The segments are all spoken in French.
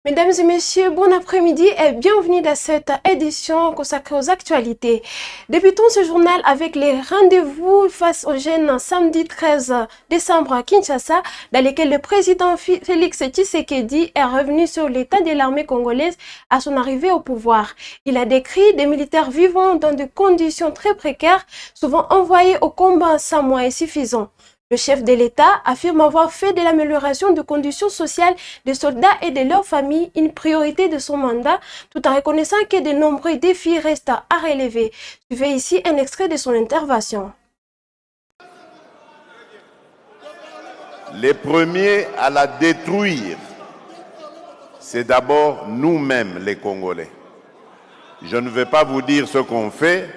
Mesdames et messieurs, bon après-midi et bienvenue dans cette édition consacrée aux actualités. Débutons ce journal avec les rendez-vous face aux jeunes samedi 13 décembre à Kinshasa, dans lesquels le président Félix Tshisekedi est revenu sur l'état de l'armée congolaise à son arrivée au pouvoir. Il a décrit des militaires vivant dans des conditions très précaires, souvent envoyés au combat sans moyens suffisants. Le chef de l'État affirme avoir fait de l'amélioration des conditions sociales des soldats et de leurs familles une priorité de son mandat, tout en reconnaissant que de nombreux défis restent à relever. Suivez ici un extrait de son intervention. Les premiers à la détruire, c'est d'abord nous-mêmes les Congolais. Je ne vais pas vous dire ce qu'on fait,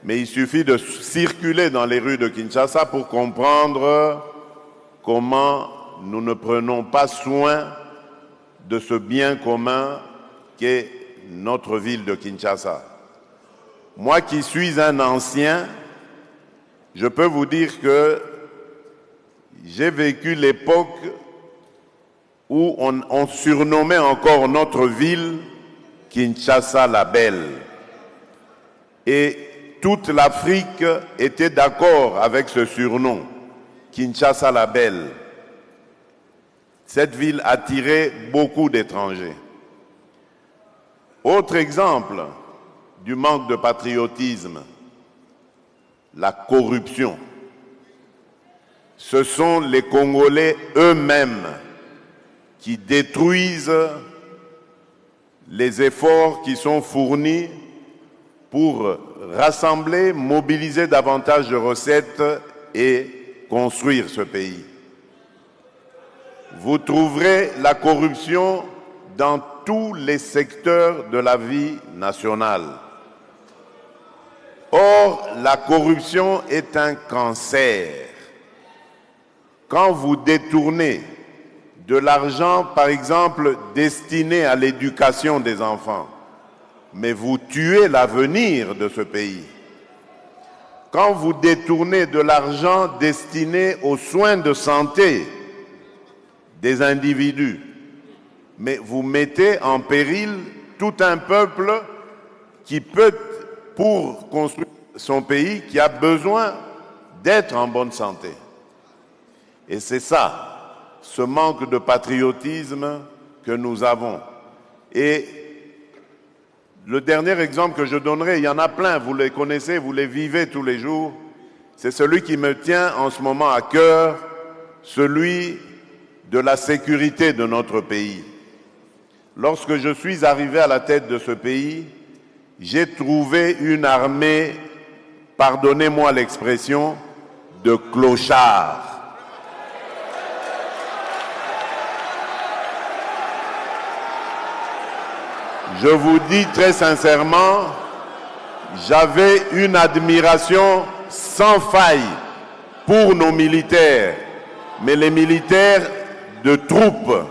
mais il suffit de circuler dans les rues de Kinshasa pour comprendre comment nous ne prenons pas soin de ce bien commun qu'est notre ville de Kinshasa. Moi qui suis un ancien, je peux vous dire que j'ai vécu l'époque où on surnommait encore notre ville Kinshasa la Belle. Et toute l'Afrique était d'accord avec ce surnom, Kinshasa la Belle. Cette ville attirait beaucoup d'étrangers. Autre exemple du manque de patriotisme, la corruption. Ce sont les Congolais eux-mêmes qui détruisent les efforts qui sont fournis pour rassembler, mobiliser davantage de recettes et construire ce pays. Vous trouverez la corruption dans tous les secteurs de la vie nationale. Or, la corruption est un cancer. Quand vous détournez de l'argent, par exemple, destiné à l'éducation des enfants, mais vous tuez l'avenir de ce pays. Quand vous détournez de l'argent destiné aux soins de santé des individus, mais vous mettez en péril tout un peuple qui peut, pour construire son pays, qui a besoin d'être en bonne santé. Et c'est ça, ce manque de patriotisme que nous avons. Et le dernier exemple que je donnerai, il y en a plein, vous les connaissez, vous les vivez tous les jours, c'est celui qui me tient en ce moment à cœur, celui de la sécurité de notre pays. Lorsque je suis arrivé à la tête de ce pays, j'ai trouvé une armée, pardonnez-moi l'expression, de clochards. Je vous dis très sincèrement, j'avais une admiration sans faille pour nos militaires, mais les militaires de troupes,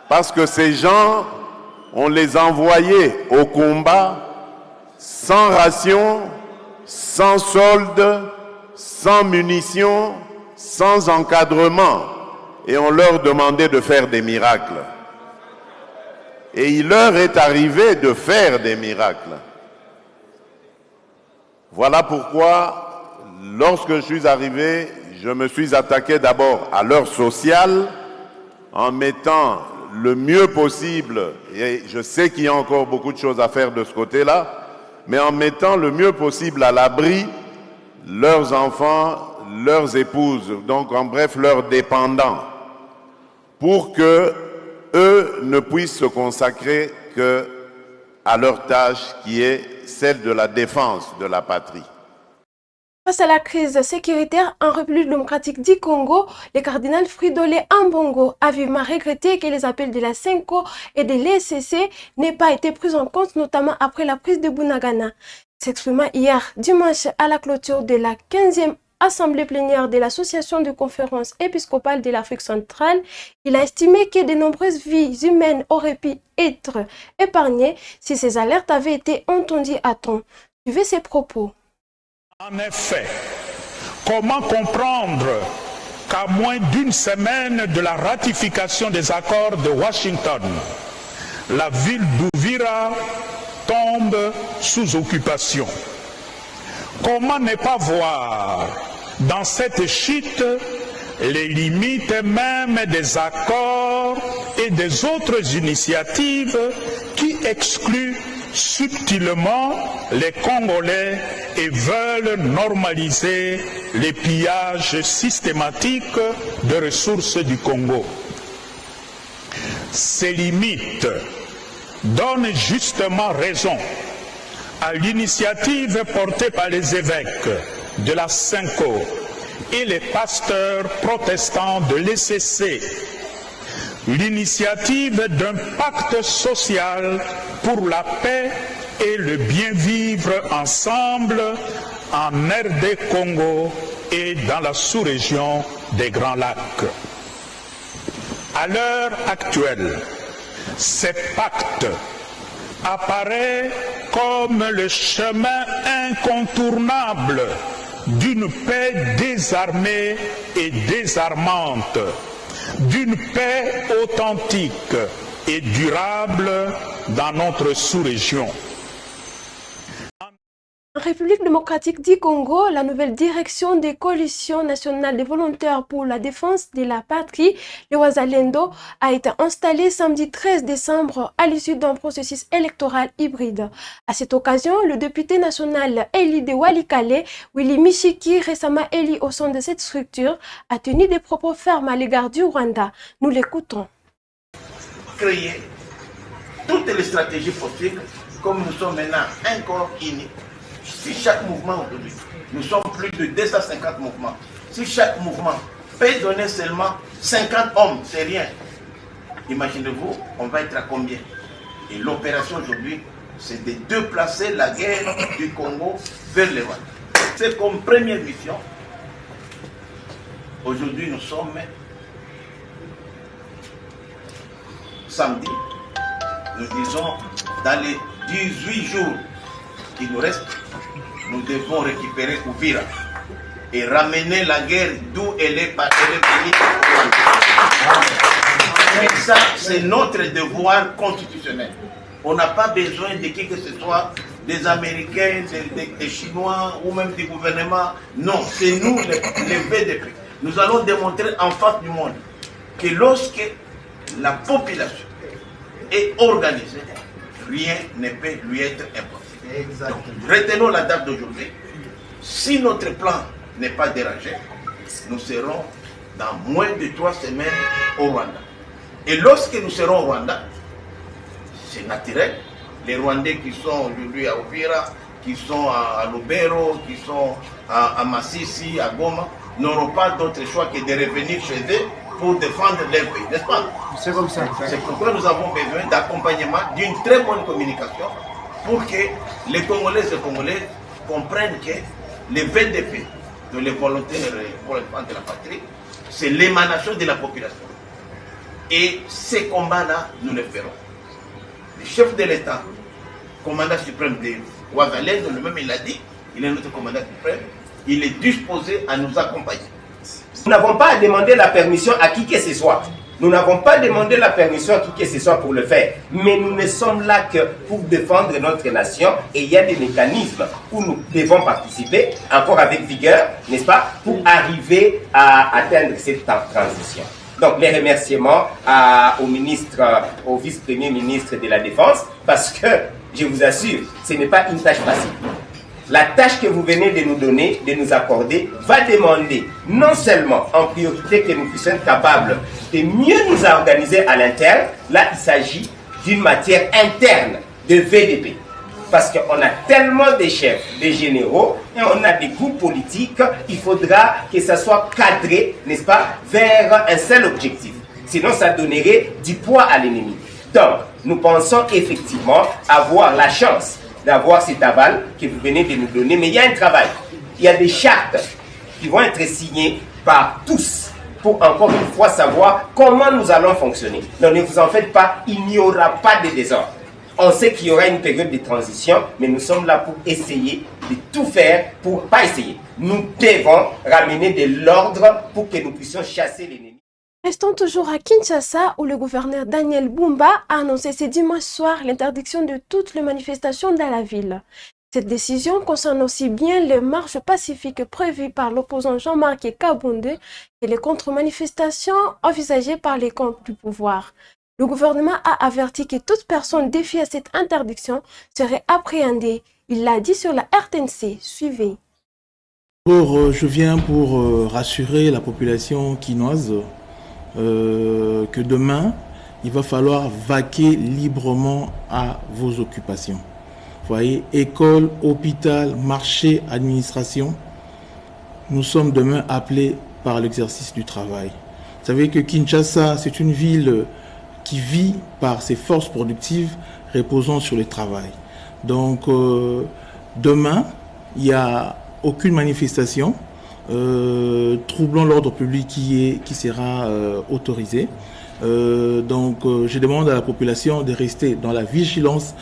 parce que ces gens, on les envoyait au combat sans ration, sans solde, sans munitions, sans encadrement, et on leur demandait de faire des miracles. Et il leur est arrivé de faire des miracles. Voilà pourquoi, lorsque je suis arrivé, je me suis attaqué d'abord à l'heure sociale, en mettant le mieux possible, et je sais qu'il y a encore beaucoup de choses à faire de ce côté-là, mais en mettant le mieux possible à l'abri leurs enfants, leurs épouses, donc en bref leurs dépendants, pour que eux ne puissent se consacrer qu'à leur tâche qui est celle de la défense de la patrie. Face à la crise sécuritaire en République démocratique du Congo, le cardinal Fridolin Ambongo a vivement regretté que les appels de la CENCO et de l'ESCC n'aient pas été pris en compte, notamment après la prise de Bunagana. S'exprimant hier dimanche à la clôture de la 15e Assemblée plénière de l'Association de conférences épiscopales de l'Afrique centrale, il a estimé que de nombreuses vies humaines auraient pu être épargnées si ces alertes avaient été entendues à temps. Suivez ses propos. En effet, comment comprendre qu'à moins d'une semaine de la ratification des accords de Washington, la ville d'Uvira tombe sous occupation. Comment ne pas voir dans cette chute les limites même des accords et des autres initiatives qui excluent subtilement les Congolais et veulent normaliser les pillages systématiques de ressources du Congo. Ces limites donnent justement raison à l'initiative portée par les évêques de la Cinco et les pasteurs protestants de l'ECC, l'initiative d'un pacte social pour la paix et le bien-vivre ensemble en RD Congo et dans la sous-région des Grands Lacs. À l'heure actuelle, ce pacte apparaît comme le chemin incontournable d'une paix désarmée et désarmante, d'une paix authentique et durable dans notre sous-région. En République démocratique du Congo, la nouvelle direction des coalitions nationales des volontaires pour la défense de la patrie, les Wazalendo, a été installée samedi 13 décembre à l'issue d'un processus électoral hybride. À cette occasion, le député national élu de Walikale, Willy Mishiki, récemment élu au sein de cette structure, a tenu des propos fermes à l'égard du Rwanda. Nous l'écoutons. Créer toutes les stratégies possibles, comme nous sommes maintenant un corps uni. Si chaque mouvement aujourd'hui, nous sommes plus de 250 mouvements, si chaque mouvement peut donner seulement 50 hommes, c'est rien. Imaginez-vous, on va être à combien? Et l'opération aujourd'hui, c'est de déplacer la guerre du Congo vers le Rwanda. C'est comme première mission. Aujourd'hui, nous sommes samedi. Nous disons, dans les 18 jours qui nous restent, nous devons récupérer Uvira et ramener la guerre d'où elle est venue. Et ça, c'est notre devoir constitutionnel. On n'a pas besoin de qui que ce soit, des Américains, des Chinois ou même du gouvernement. Non, c'est nous, les VDP. Nous allons démontrer en face du monde que lorsque la population est organisée, rien ne peut lui être impossible. Donc, retenons la date d'aujourd'hui. Si notre plan n'est pas dérangé, nous serons dans moins de 3 semaines au Rwanda. Et lorsque nous serons au Rwanda, c'est naturel. Les Rwandais qui sont aujourd'hui à Uvira, qui sont à Lubero, qui sont à Masisi, à Goma, n'auront pas d'autre choix que de revenir chez eux pour défendre leur pays, n'est-ce pas? C'est comme ça. C'est pourquoi nous avons besoin d'accompagnement, d'une très bonne communication, pour que les Congolais et Congolais comprennent que les VDP, de les volontaires pour la défense de la patrie, c'est l'émanation de la population. Et ces combats-là, nous les ferons. Le chef de l'État, commandant suprême de Ouazalendo, lui-même il l'a dit, il est notre commandant suprême, il est disposé à nous accompagner. Nous n'avons pas demandé la permission à qui que ce soit. Nous n'avons pas demandé la permission à qui que ce soit pour le faire. Mais nous ne sommes là que pour défendre notre nation et il y a des mécanismes où nous devons participer, encore avec vigueur, n'est-ce pas, pour arriver à atteindre cette transition. Donc les remerciements au ministre, au vice-premier ministre de la Défense, parce que, je vous assure, ce n'est pas une tâche facile. La tâche que vous venez de nous donner, de nous accorder, va demander non seulement en priorité que nous puissions être capables de mieux nous organiser à l'interne, là il s'agit d'une matière interne de VDP. Parce qu'on a tellement de chefs, de généraux, et on a des groupes politiques, il faudra que ça soit cadré, n'est-ce pas, vers un seul objectif. Sinon ça donnerait du poids à l'ennemi. Donc, nous pensons effectivement avoir la chance d'avoir cet aval que vous venez de nous donner. Mais il y a un travail. Il y a des chartes qui vont être signées par tous pour encore une fois savoir comment nous allons fonctionner. Donc ne vous en faites pas, il n'y aura pas de désordre. On sait qu'il y aura une période de transition, mais nous sommes là pour essayer de tout faire pour, pas essayer, nous devons ramener de l'ordre pour que nous puissions chasser l'ennemi. Restons toujours à Kinshasa où le gouverneur Daniel Bumba a annoncé ce dimanche soir l'interdiction de toutes les manifestations dans la ville. Cette décision concerne aussi bien les marches pacifiques prévues par l'opposant Jean-Marc Kabonde et les contre-manifestations envisagées par les camps du pouvoir. Le gouvernement a averti que toute personne défiant à cette interdiction serait appréhendée. Il l'a dit sur la RTNC. Suivez. Je viens pour rassurer la population quinoise que demain, il va falloir vaquer librement à vos occupations. Vous voyez, école, hôpital, marché, administration, nous sommes demain appelés par l'exercice du travail. Vous savez que Kinshasa, c'est une ville qui vit par ses forces productives reposant sur le travail. Donc, demain, il n'y a aucune manifestation troublant l'ordre public qui sera autorisée. Je demande à la population de rester dans la vigilance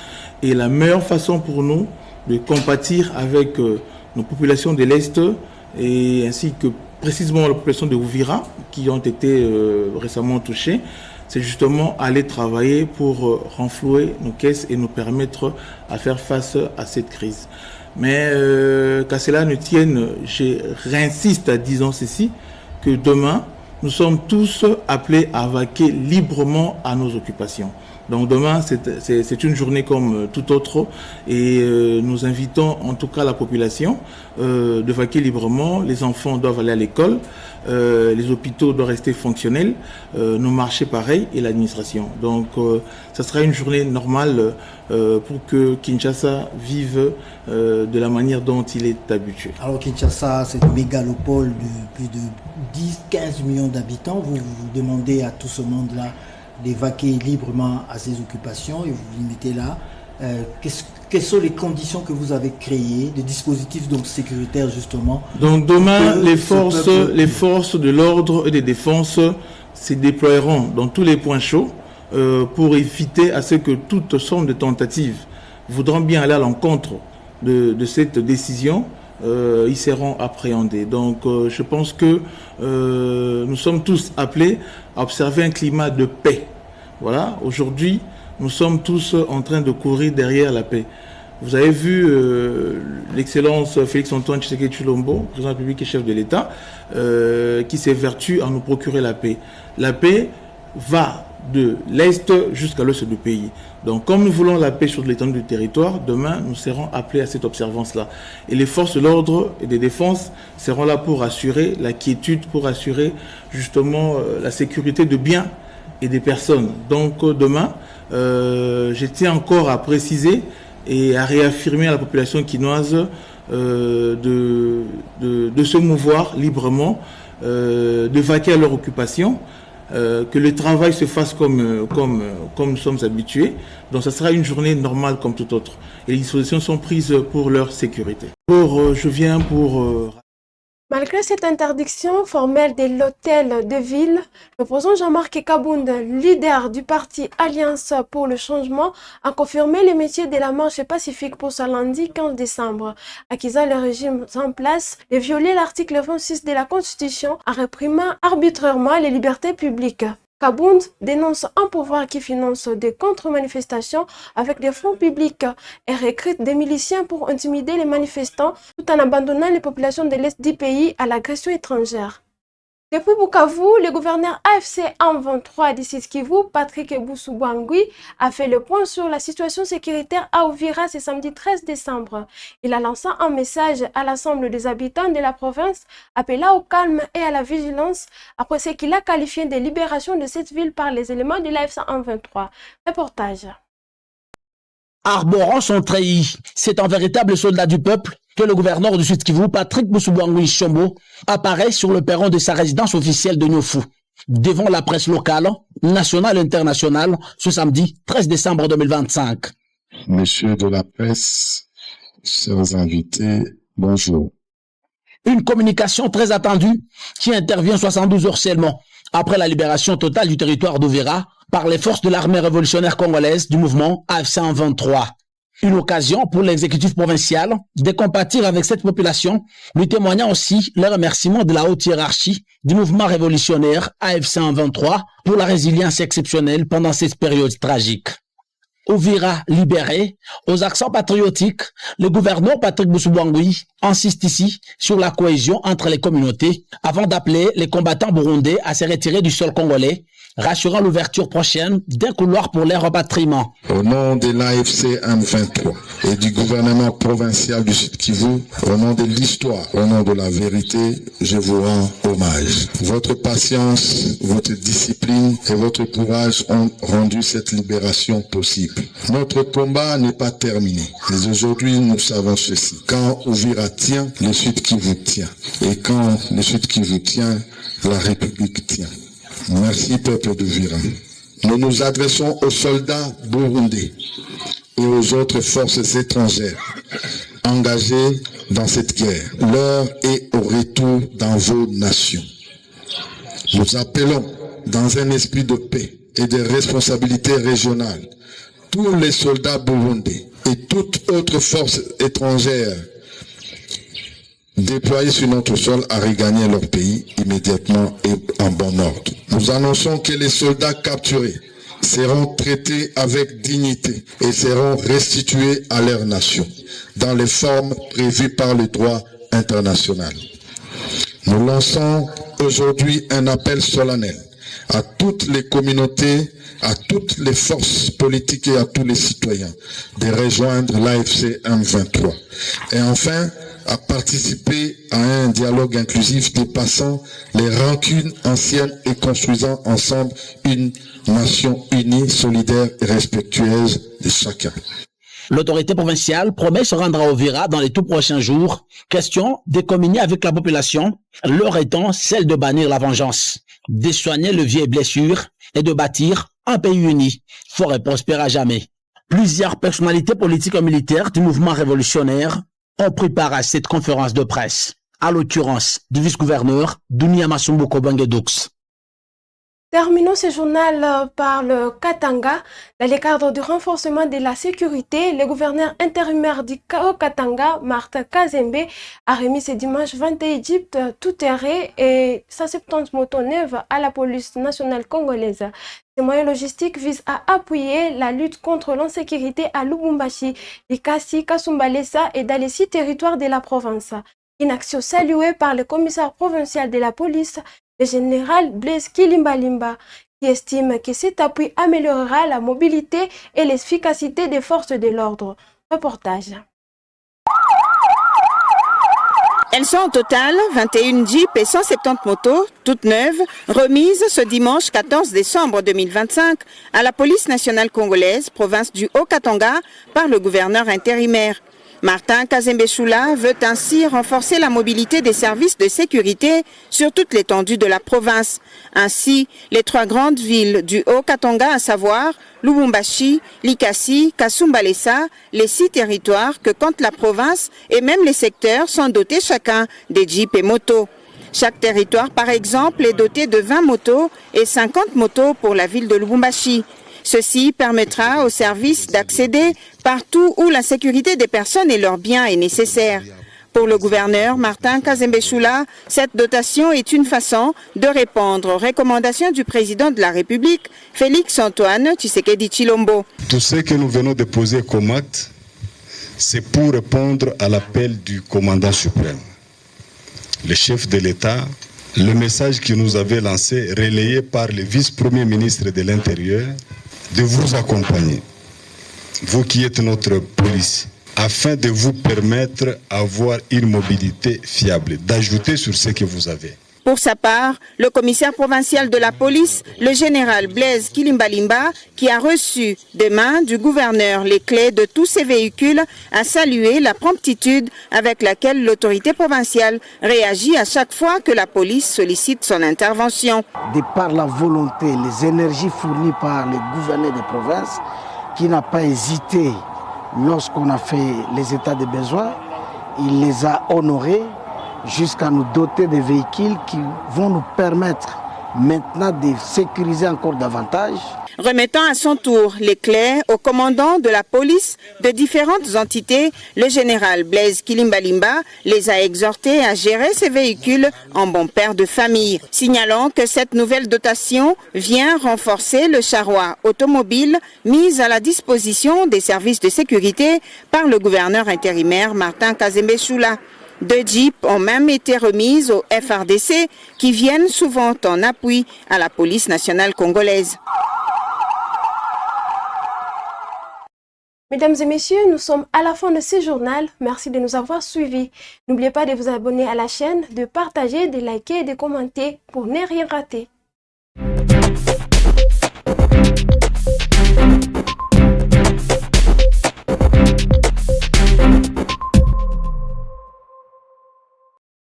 et la meilleure façon pour nous de compatir avec nos populations de l'Est et ainsi que précisément la population de Uvira qui ont été récemment touchées, c'est justement aller travailler pour renflouer nos caisses et nous permettre à faire face à cette crise. Mais qu'à cela ne tienne, je réinsiste à disant ceci, que demain, nous sommes tous appelés à vaquer librement à nos occupations. Donc demain, c'est une journée comme toute autre et nous invitons en tout cas la population de vaquer librement. Les enfants doivent aller à l'école, les hôpitaux doivent rester fonctionnels, nos marchés pareil et l'administration. Donc ça sera une journée normale pour que Kinshasa vive de la manière dont il est habitué. Alors Kinshasa, c'est une mégalopole de plus de 10-15 millions d'habitants. Vous demandez à tout ce monde-là d'évacuer librement à ses occupations et vous vous limitez là. Quelles sont les conditions que vous avez créées, des dispositifs donc sécuritaires justement? Donc demain, les forces de l'ordre et de défense se déploieront dans tous les points chauds pour éviter à ce que toute somme de tentatives voudront bien aller à l'encontre de cette décision. Ils seront appréhendés. Donc je pense que nous sommes tous appelés à observer un climat de paix. Voilà, aujourd'hui, nous sommes tous en train de courir derrière la paix. Vous avez vu l'excellence Félix-Antoine Tshisekedi Tshilombo, président de la République et chef de l'État, qui s'évertue à nous procurer la paix. La paix va de l'Est jusqu'à l'Ouest du pays. Donc, comme nous voulons la paix sur l'étendue du territoire, demain, nous serons appelés à cette observance-là. Et les forces de l'ordre et de défense seront là pour assurer la quiétude, pour assurer justement la sécurité de biens et des personnes. Donc, demain, je tiens encore à préciser et à réaffirmer à la population quinoise de se mouvoir librement, de vaquer à leur occupation, que le travail se fasse comme nous sommes habitués. Donc ça sera une journée normale comme toute autre. Et les dispositions sont prises pour leur sécurité. Je viens pour... Malgré cette interdiction formelle de l'hôtel de ville, l'opposant Jean-Marc Kabonde, leader du parti Alliance pour le changement, a confirmé les métiers de la marche pacifique pour ce lundi 15 décembre, accusant le régime en place de violer l'article 26 de la Constitution en réprimant arbitrairement les libertés publiques. Kabonde dénonce un pouvoir qui finance des contre-manifestations avec des fonds publics et recrute des miliciens pour intimider les manifestants tout en abandonnant les populations de l'Est du pays à l'agression étrangère. Depuis Bukavu, le gouverneur AFC M23 du Sud Kivu, Patrick Boussoubangui, a fait le point sur la situation sécuritaire à Uvira ce samedi 13 décembre. Il a lancé un message à l'ensemble des habitants de la province, appelant au calme et à la vigilance après ce qu'il a qualifié de libération de cette ville par les éléments de l'AFC M23. Reportage. Arborant son treillis, c'est un véritable soldat du peuple que le gouverneur du Sud Kivu, Patrick Boussoubangui Chombo, apparaît sur le perron de sa résidence officielle de Nyofu, devant la presse locale, nationale et internationale, ce samedi 13 décembre 2025. Messieurs de la presse, chers invités, bonjour. Une communication très attendue qui intervient 72 heures seulement après la libération totale du territoire d'Uvira par les forces de l'armée révolutionnaire congolaise du mouvement AFC M23. Une occasion pour l'exécutif provincial de compatir avec cette population, lui témoignant aussi le remerciement de la haute hiérarchie du mouvement révolutionnaire AFC 123 pour la résilience exceptionnelle pendant cette période tragique. Uvira libéré, aux accents patriotiques, le gouverneur Patrick Boussoubouangui insiste ici sur la cohésion entre les communautés avant d'appeler les combattants burundais à se retirer du sol congolais, rassurant l'ouverture prochaine d'un couloir pour leur rapatriement. Au nom de l'AFC M23 et du gouvernement provincial du Sud Kivu, au nom de l'histoire, au nom de la vérité, je vous rends hommage. Votre patience, votre discipline et votre courage ont rendu cette libération possible. Notre combat n'est pas terminé, mais aujourd'hui nous savons ceci. Quand Uvira tient, le Sud Kivu tient. Et quand le Sud Kivu tient, la République tient. Merci peuple d'Uvira. Nous nous adressons aux soldats burundais et aux autres forces étrangères engagées dans cette guerre. L'heure est au retour dans vos nations. Nous appelons dans un esprit de paix et de responsabilité régionale tous les soldats burundais et toute autre force étrangère déployés sur notre sol à regagner leur pays immédiatement et en bon ordre. Nous annonçons que les soldats capturés seront traités avec dignité et seront restitués à leur nation dans les formes prévues par le droit international. Nous lançons aujourd'hui un appel solennel à toutes les communautés, à toutes les forces politiques et à tous les citoyens de rejoindre l'AFC M23. Et enfin, à participer à un dialogue inclusif dépassant les rancunes anciennes et construisant ensemble une nation unie, solidaire et respectueuse de chacun. L'autorité provinciale promet se rendre à Uvira dans les tout prochains jours. Question de communier avec la population, leur étant celle de bannir la vengeance, de soigner le vieil blessure et de bâtir un pays uni, fort et prospère à jamais. Plusieurs personnalités politiques et militaires du mouvement révolutionnaire ont pris part à cette conférence de presse, à l'occurrence du vice-gouverneur Dunia Masumbu Kobange-Doux. Terminons ce journal par le Katanga. Dans le cadre du renforcement de la sécurité, le gouverneur intérimaire du Katanga, Martin Kazembe, a remis ce dimanche 21 Égypte tout terrain et 170 motos neuves à la police nationale congolaise. Ces moyens logistiques visent à appuyer la lutte contre l'insécurité à Lubumbashi, Likasi, Kasumbalesa et dans les 6 territoires de la province. Une action saluée par le commissaire provincial de la police, le général Blaise Kilimbalimba, qui estime que cet appui améliorera la mobilité et l'efficacité des forces de l'ordre. Reportage. Elles sont au total 21 jeeps et 170 motos, toutes neuves, remises ce dimanche 14 décembre 2025 à la police nationale congolaise, province du Haut-Katanga, par le gouverneur intérimaire. Martin Kazembe Choula veut ainsi renforcer la mobilité des services de sécurité sur toute l'étendue de la province. Ainsi, les 3 grandes villes du Haut-Katanga, à savoir Lubumbashi, Likasi, Kasumbalesa, les 6 territoires que compte la province et même les secteurs sont dotés chacun des jeeps et motos. Chaque territoire, par exemple, est doté de 20 motos et 50 motos pour la ville de Lubumbashi. Ceci permettra aux services d'accéder partout où la sécurité des personnes et leurs biens est nécessaire. Pour le gouverneur Martin Kazembe Choula, cette dotation est une façon de répondre aux recommandations du président de la République, Félix Antoine Tshisekedi Tshilombo. Tout ce que nous venons de poser comme acte, c'est pour répondre à l'appel du commandant suprême, le chef de l'État. Le message qu'il nous avait lancé, relayé par le vice-premier ministre de l'Intérieur, de vous accompagner, vous qui êtes notre police, afin de vous permettre d'avoir une mobilité fiable, d'ajouter sur ce que vous avez. Pour sa part, le commissaire provincial de la police, le général Blaise Kilimbalimba, qui a reçu des mains du gouverneur les clés de tous ces véhicules, a salué la promptitude avec laquelle l'autorité provinciale réagit à chaque fois que la police sollicite son intervention. De par la volonté, les énergies fournies par le gouverneur des provinces, qui n'a pas hésité lorsqu'on a fait les états de besoin, il les a honorés jusqu'à nous doter de véhicules qui vont nous permettre maintenant de sécuriser encore davantage. Remettant à son tour les clés au commandant de la police de différentes entités, le général Blaise Kilimbalimba les a exhortés à gérer ces véhicules en bon père de famille, signalant que cette nouvelle dotation vient renforcer le charroi automobile mis à la disposition des services de sécurité par le gouverneur intérimaire Martin Kazembe Choula. 2 jeeps ont même été remises au FRDC qui viennent souvent en appui à la police nationale congolaise. Mesdames et messieurs, nous sommes à la fin de ce journal. Merci de nous avoir suivis. N'oubliez pas de vous abonner à la chaîne, de partager, de liker et de commenter pour ne rien rater.